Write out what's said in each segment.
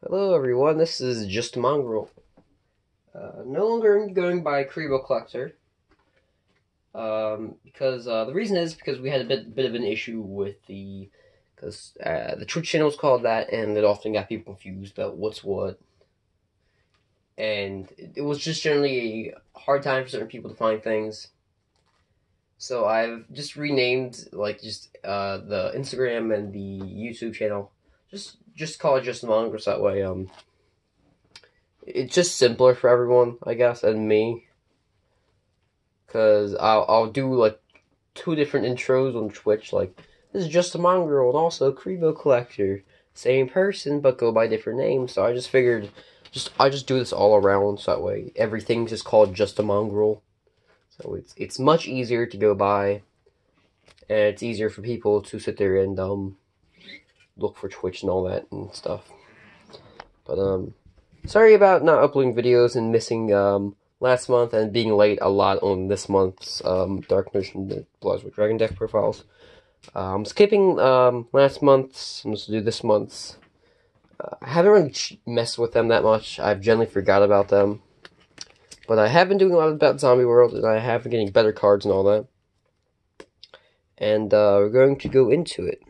Hello everyone, this is Just A Mongrel. No longer going by Kribo Collector, because the reason is because we had a bit of an issue with the Twitch channel is called that, and it often got people confused about what's what, and it was just generally a hard time for certain people to find things. So I've just renamed the Instagram and the YouTube channel. Just call it Just A Mongrel, so that way it's just simpler for everyone, I guess, and me. Because I'll do like two different intros on Twitch, like this is Just A Mongrel and also Kribo Collector, same person but go by different names. So I just figured, I just do this all around, so that way everything's just called Just A Mongrel. So it's much easier to go by, and it's easier for people to sit there and look for Twitch and all that and stuff. But sorry about not uploading videos and missing last month and being late a lot on this month's Dark Mission Bloods with Dragon deck profiles. I'm skipping last month's. I'm just going to do this month's. I haven't really messed with them that much. I've generally forgot about them. But I have been doing a lot about Zombie World, and I have been getting better cards and all that. And we're going to go into it.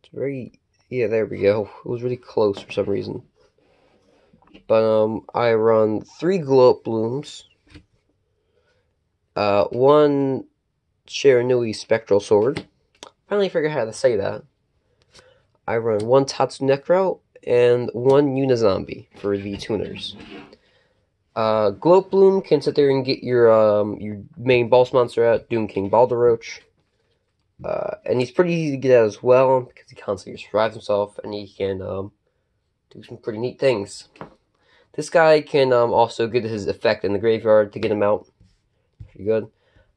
It's very... Yeah, there we go. It was really close for some reason. But I run 3 Glow Up Blooms, 1 Shiranui Spectral Sword. Finally figured out how to say that. I run 1 Tatsunekro and 1 Unizombie for the tuners. Glow Up Bloom can sit there and get your main boss monster out, Doom King Balderoach. And he's pretty easy to get out as well, because he constantly survives himself, and he can do some pretty neat things. This guy can also get his effect in the graveyard to get him out. Pretty good.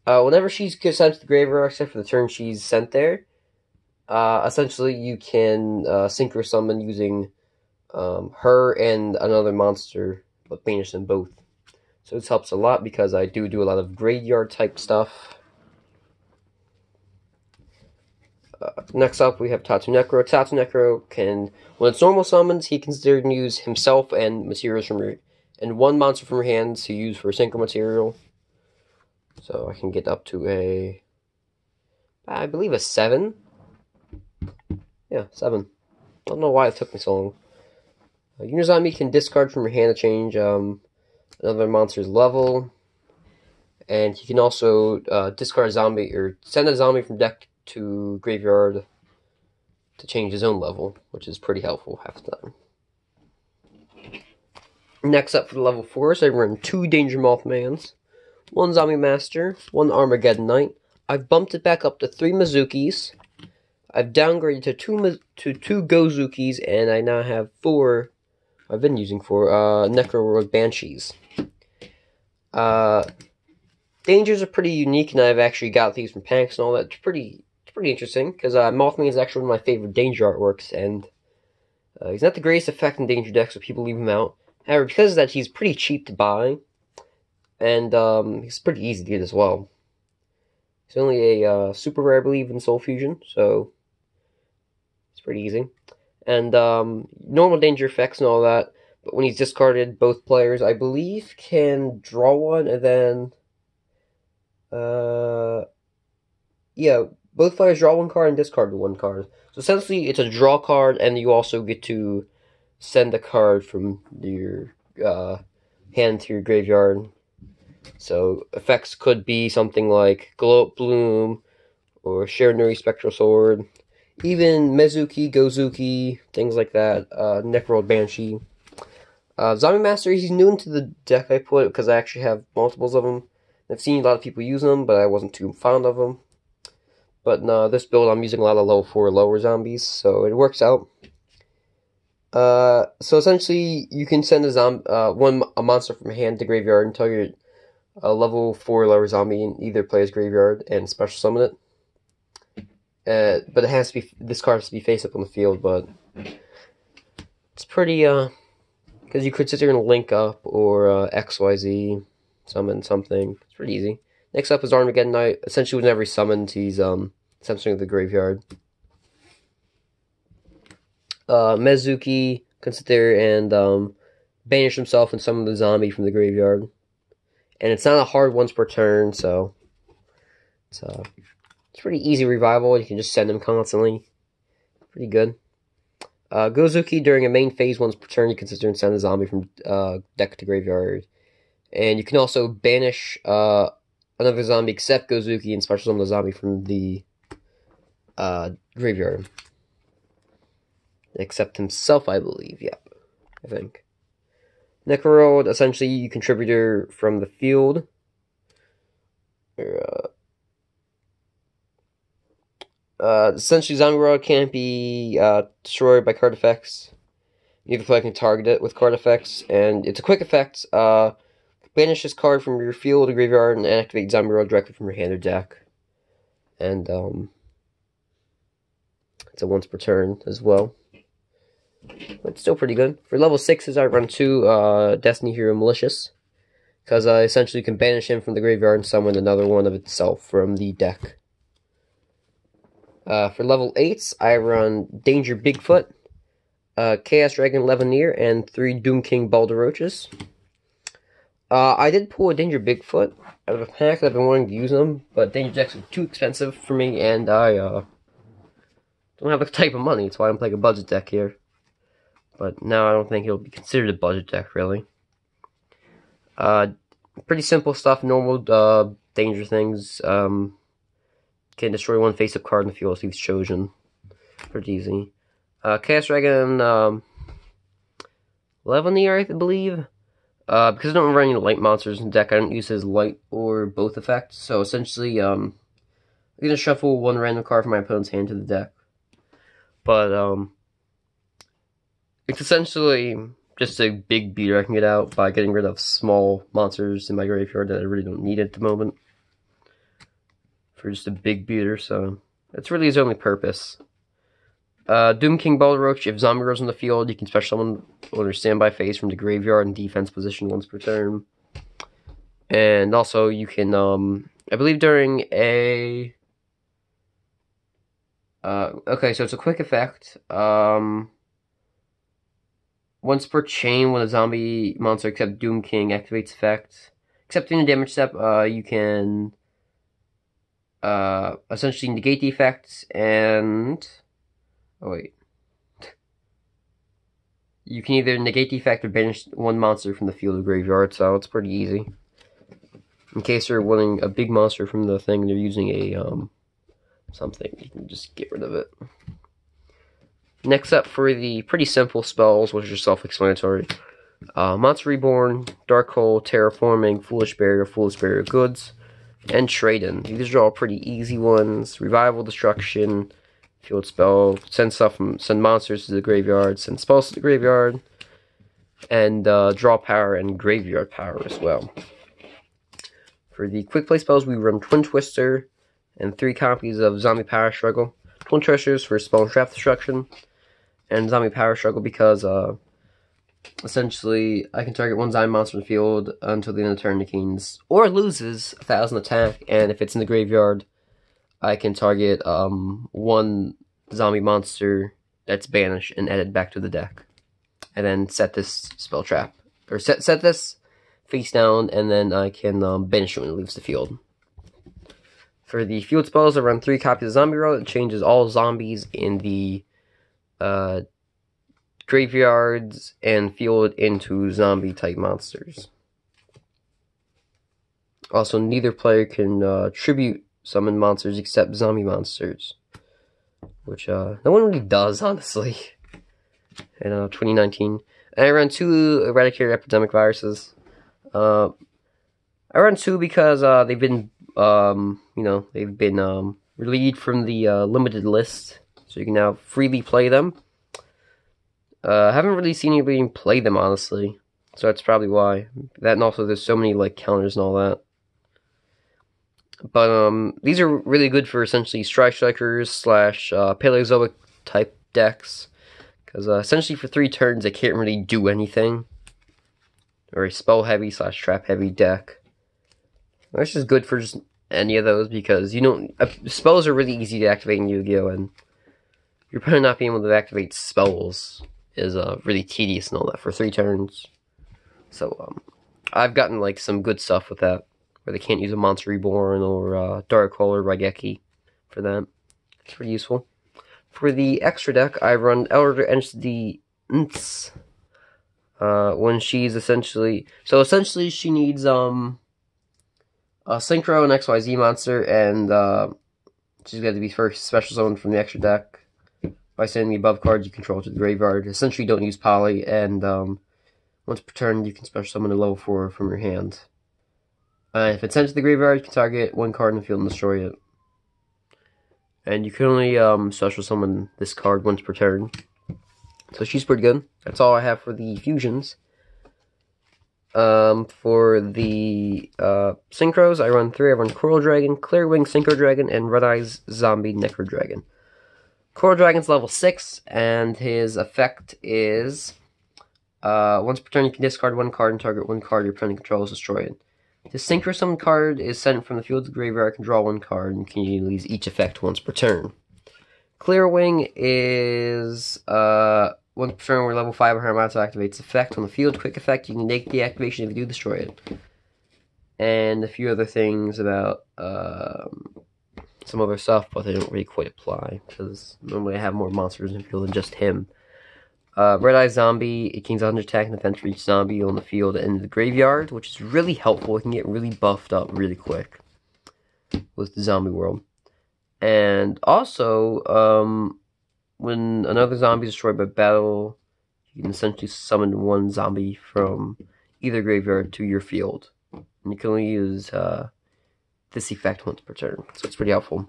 Whenever she's sent to the graveyard, except for the turn she's sent there, essentially you can synchro summon using her and another monster, but banish them both. So this helps a lot because I do a lot of graveyard type stuff. Next up, we have Tatsunekro. Tatsunekro can, when it's normal summons, he can use himself and materials and 1 monster from your hand to use for a synchro material. So I can get up to I believe a 7. Yeah, 7. I don't know why it took me so long. Unizombie can discard from your hand to change another monster's level. And he can also discard a zombie, or send a zombie from deck to graveyard to change his own level, which is pretty helpful half the time. Next up for the level 4s, I run 2 Danger Mothmans, 1 Zombie Master, 1 Armageddon Knight. I've bumped it back up to 3 Mizukis. I've downgraded to two Gozukis, and I now have 4. I've been using 4 Necro Banshees. Dangers are pretty unique, and I've actually got these from packs and all that. It's pretty interesting, because Mothman is actually one of my favorite Danger artworks, and he's not the greatest effect in Danger decks, so people leave him out. However, because of that, he's pretty cheap to buy, and he's pretty easy to get as well. He's only a super rare, I believe, in Soul Fusion, so it's pretty easy. And normal Danger effects and all that, but when he's discarded, both players, I believe, can draw 1, and then yeah, both players draw 1 card and discard 1 card. So essentially, it's a draw card, and you also get to send a card from your hand to your graveyard. So effects could be something like Glow Up Bloom, or Shiranui Spectral Sword, even Mezuki, Gozuki, things like that, Necro Banshee. Zombie Master, he's new into the deck I put, because I actually have multiples of them. I've seen a lot of people use them, but I wasn't too fond of them. But this build, I'm using a lot of level 4 lower zombies, so it works out. So essentially, you can send a monster from hand to graveyard until you're a level 4 lower zombie in either player's graveyard and special summon it. But it has to be, this card has to be face up on the field, but it's pretty, because you could sit there and link up, or XYZ, summon something. It's pretty easy. Next up is Armageddon Knight. Essentially, whenever he's summoned, he's censoring the graveyard. Mezuki can sit there and banish himself and summon the zombie from the graveyard. And it's not a hard once per turn, so it's pretty easy revival. You can just send him constantly. Pretty good. Gozuki, during a main phase once per turn, you can sit there and send a zombie from deck to graveyard. And you can also banish another zombie except Gozuki and special summon the zombie from the graveyard. Except himself, I believe. Yep, I think. Necrorode, essentially you contributor from the field. Essentially, Zombie World can't be destroyed by card effects. Neither player can target it with card effects, and it's a quick effect. Banish this card from your field or graveyard and activate Zombie World directly from your hand or deck. And it's a once per turn as well. But still pretty good. For level 6s, I run 2 Destiny Hero Malicious. Because essentially you can banish him from the graveyard and summon another one of itself from the deck. For level 8s, I run Danger Bigfoot, Chaos Dragon Levineer, and 3 Doom King Balder Roaches. I did pull a Danger Bigfoot out of a pack. I've been wanting to use them, but Danger decks are too expensive for me, and I don't have the type of money. That's why I'm playing a budget deck here. But now I don't think it'll be considered a budget deck, really. Pretty simple stuff, normal danger things. Can destroy one face-up card in the field if he's chosen. Pretty easy. Chaos Dragon Levineer, I believe. Because I don't run any light monsters in the deck, I don't use his light or both effects. So essentially, I'm going to shuffle one random card from my opponent's hand to the deck. But, it's essentially just a big beater I can get out by getting rid of small monsters in my graveyard that I really don't need at the moment. For just a big beater, so that's really his only purpose. Doom King Balder Roach, if Zombie Girl's in the field, you can special summon on their standby phase from the graveyard and defense position once per turn. And also you can, I believe during a... okay, so it's a quick effect. Once per chain, when a zombie monster except Doom King activates effect, excepting the damage step, you can essentially negate the effects and... oh wait. You can either negate the effect or banish one monster from the field or graveyard, so it's pretty easy. In case they're wanting a big monster from the thing, they're using a, something, you can just get rid of it. Next up for the pretty simple spells, which are self-explanatory. Monster Reborn, Dark Hole, Terraforming, Foolish Barrier Goods, and Trade-In. These are all pretty easy ones. Revival, Destruction, Field Spell, send monsters to the graveyard, send spells to the graveyard, and draw power and graveyard power as well. For the quick play spells, we run Twin Twister and 3 copies of Zombie Power Struggle. Twin Twisters for spell and trap destruction, and Zombie Power Struggle because essentially I can target one zombie monster in the field until the end of the turn it gains or loses 1,000 attack, and if it's in the graveyard, I can target one zombie monster that's banished and add it back to the deck, and then set this spell trap or set this face down, and then I can banish it when it leaves the field. For the field spells, I run 3 copies of Zombie Roll. It changes all zombies in the graveyards and field into zombie-type monsters. Also, neither player can tribute summon monsters except zombie monsters, which no one really does, honestly, in 2019. And I run 2 Eradicated Epidemic Viruses. I run 2 because they've been they've been relieved from the limited list, so you can now freely play them. I haven't really seen anybody play them, honestly, so that's probably why. That, and also there's so many like counters and all that. But these are really good for essentially Strikers / Paleozoic type decks, because essentially for 3 turns they can't really do anything. Or a spell heavy / trap heavy deck. Which is good for just any of those, because you don't spells are really easy to activate in Yu-Gi-Oh, and You're probably not being able to activate spells is really tedious and all that for 3 turns. So I've gotten like some good stuff with that, where they can't use a Monster Reborn or Dark Hole or Raigeki for that. It's pretty useful. For the extra deck, I run Elder Entity Nts. When she's essentially she needs a Synchro and XYZ monster, and she's got to be first special summon from the extra deck by sending the above cards you control to the graveyard. Essentially, don't use Poly, and once per turn, you can special summon a level 4 from your hand. If it's sent to the graveyard, you can target 1 card in the field and destroy it. And you can only special summon this card once per turn. So she's pretty good. That's all I have for the fusions. For the Synchros, I run 3. I run Coral Dragon, Clear Wing Synchro Dragon, and Red Eyes Zombie Necro Dragon. Coral Dragon's level 6, and his effect is once per turn you can discard 1 card and target 1 card your opponent controls, destroy it. The Synchro Summon card is sent from the field to the graveyard, can draw 1 card, and can use each effect once per turn. Clear Wing is once per turn where level 5 or higher monster activates effect on the field. Quick effect, you can negate the activation if you do, destroy it. And a few other things about some other stuff, but they don't really quite apply, because normally I have more monsters in the field than just him. Red Eye Zombie, it gains 100 attack and defense for each zombie on the field and in the graveyard, which is really helpful. It can get really buffed up really quick with the zombie world. And also, when another zombie is destroyed by battle, you can essentially summon 1 zombie from either graveyard to your field. And you can only use this effect once per turn, so it's pretty helpful.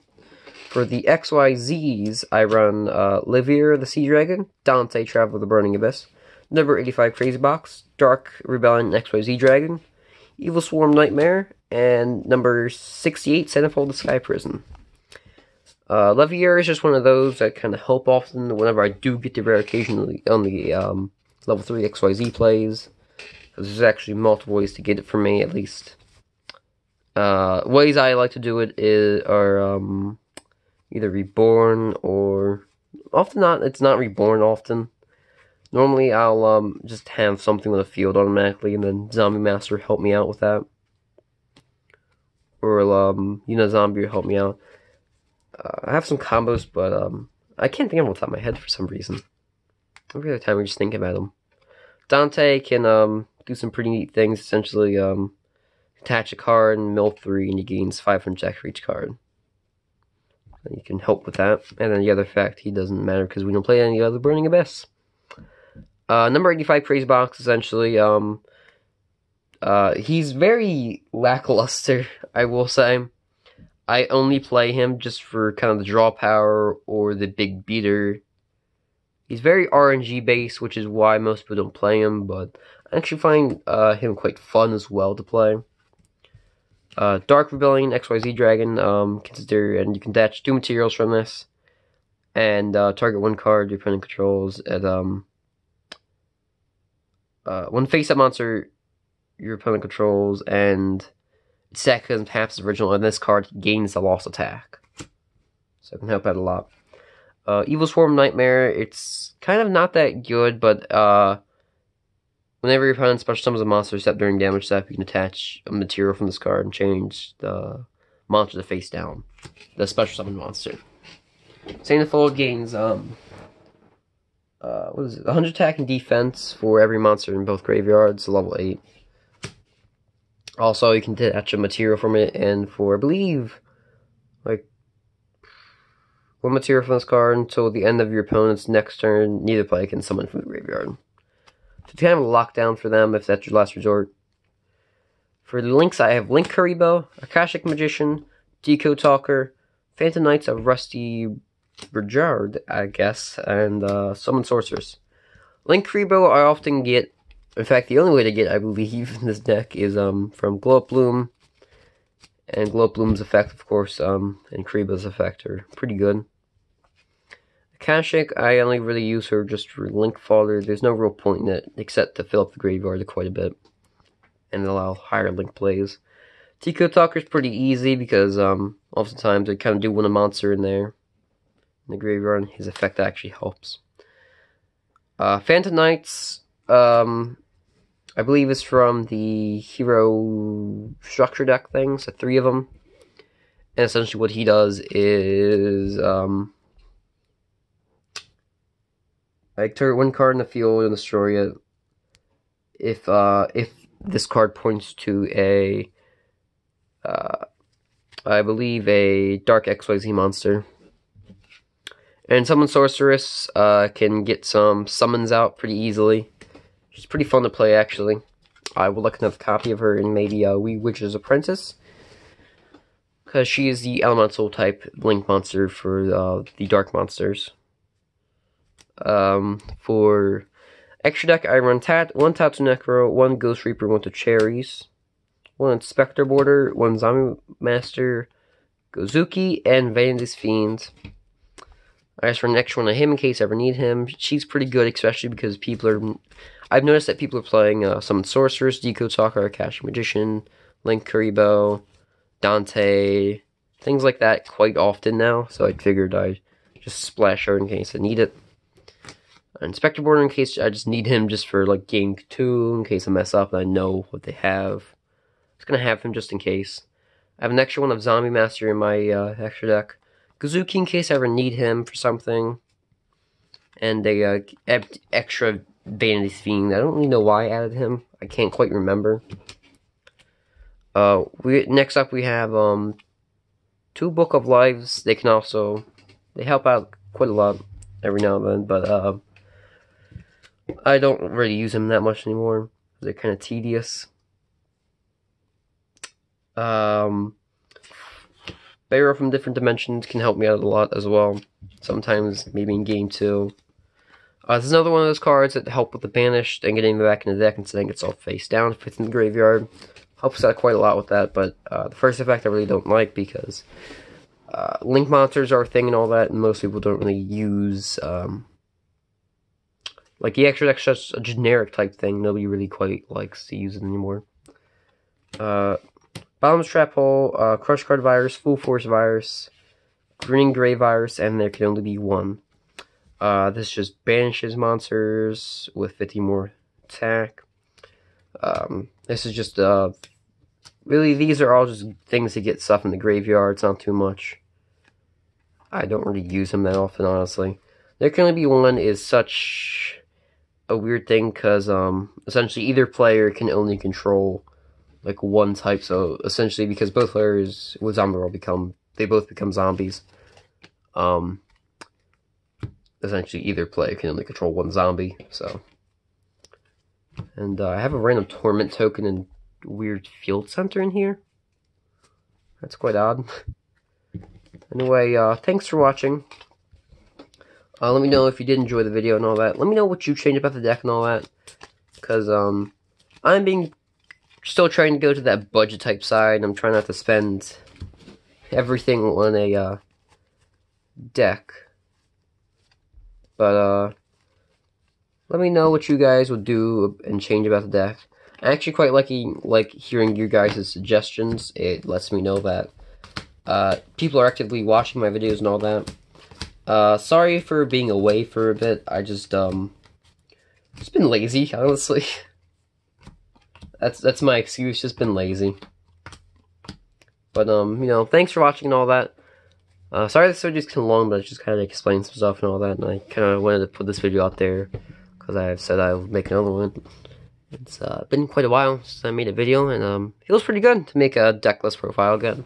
For the XYZs, I run Livier the Sea Dragon, Dante Traveler the Burning Abyss, number 85 Crazy Box, Dark Rebellion XYZ Dragon, Evil Swarm Nightmare, and number 68 Centerfold the Sky Prison. Livier is just one of those that kind of help often whenever I do get the rare occasionally on the level 3 XYZ plays, because there's actually multiple ways to get it for me, at least. Ways I like to do it are either Reborn or it's not Reborn often. Normally I'll just have something with a field automatically, and then Zombie Master help me out with that, or Zombie will help me out. I have some combos, but I can't think of them off the top of my head for some reason. Every other time I just think about them. Dante can do some pretty neat things. Essentially, attach a card and mill 3, and he gains 500 attack for each card. And you can help with that. And then the other fact, he doesn't matter because we don't play any other Burning Abyss. Number 85 Crazy Box, essentially, he's very lackluster, I will say. I only play him just for kind of the draw power or the big beater. He's very RNG based, which is why most people don't play him, but I actually find him quite fun as well to play. Dark Rebellion XYZ Dragon, and you can attach 2 materials from this, and target 1 card your opponent controls at 1 face-up monster your opponent controls, and its attack doesn't half its original, and this card gains the lost attack. So it can help out a lot. Evil Swarm Nightmare, it's kind of not that good, but whenever your opponent special summons a monster step during damage step, you can attach a material from this card and change the monster to face down. The special summon monster. Centerfold gains, 100 attack and defense for every monster in both graveyards, level 8. Also, you can attach a material from it, and for, I believe, like, 1 material from this card until the end of your opponent's next turn, neither player can summon from the graveyard. So it's kind of a lockdown for them if that's your last resort. For the links, I have Link Karibo, Akashic Magician, Decode Talker, Phantom Knights of Rusty Bergard, I guess, and Summon Sorceress. Link Karibo I often get. In fact, the only way to get, I believe, in this deck is from Glow Up Bloom. And Glow Up Bloom's effect, of course, and Karibo's effect are pretty good. Akashic, I only really use her just for Link Fodder. There's no real point in it, except to fill up the graveyard quite a bit. And allow higher Link plays. Decode Talker's pretty easy, because oftentimes I kind of do want a monster in there. in the graveyard. His effect actually helps. Phantom Knights, I believe is from the hero structure deck thing, so 3 of them. And essentially what he does is, like, target 1 card in the field and destroy it. If this card points to a, I believe a Dark XYZ monster. And Summon Sorceress can get some summons out pretty easily. She's pretty fun to play, actually. I would like another copy of her in maybe a Wee Witch's Apprentice, because she is the elemental type link monster for the dark monsters. For extra deck, I run 1 Tattoo Necro, 1 Ghost Reaper, 1 to Cherries, 1 Spectre Border, 1 Zombie Master, Gozuki, and Vanity's Fiend. I just run an extra one of him in case I ever need him. She's pretty good, especially because people are... I've noticed that people are playing Summon Sorceress, Decode Stalker, Akashi Magician, Link Kuriboh, Dante, things like that quite often now, so I figured I'd just splash her in case I need it. Inspector Border in case I just need him just for like game 2, in case I mess up and I know what they have. I'm just gonna have him just in case. I have an extra one of Zombie Master in my extra deck. Gozuki in case I ever need him for something. And a extra Vanity's Fiend. I don't really know why I added him. I can't quite remember. Next up we have 2 Book of Lives. They help out quite a lot every now and then, but I don't really use them that much anymore. They're kind of tedious. Barrow from Different Dimensions can help me out a lot as well. Sometimes, maybe in game 2. This is another one of those cards that help with the banished and getting them back in the deck and setting itself face down if it's in the graveyard. Helps out quite a lot with that, but the first effect I really don't like because link monsters are a thing and all that, and most people don't really use... like, the extra deck's just a generic type thing. Nobody really quite likes to use it anymore. Bottom's Trap Hole, Crush Card Virus, Full Force Virus, Green Gray Virus, and there can only be 1. This just banishes monsters with 50 more attack. This is just, really, these are all just things to get stuff in the graveyard. It's not too much. I don't really use them that often, honestly. There can only be 1 is such a weird thing, because, essentially either player can only control, like, 1 type, so, essentially, because both players with Mongrel they both become zombies. Essentially, either player can only control 1 zombie, so. And, I have a random Torment token and weird Field Center in here. That's quite odd. Anyway, thanks for watching. Let me know if you did enjoy the video and all that. Let me know what you changed about the deck and all that. Because, I'm still trying to go to that budget type side. I'm trying not to spend everything on a, deck. But, let me know what you guys would do and change about the deck. I actually quite like hearing your guys' suggestions. It lets me know that people are actively watching my videos and all that. Sorry for being away for a bit. I just been lazy, honestly. That's my excuse, just been lazy. But, you know, thanks for watching and all that. Sorry this video is kind of long, but I just kind of explained some stuff and all that, and I kind of wanted to put this video out there, because I have said I will make another one. It's been quite a while since I made a video, and it feels pretty good to make a deckless profile again.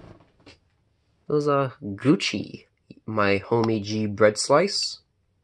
It was Gucci, my homie G bread slice.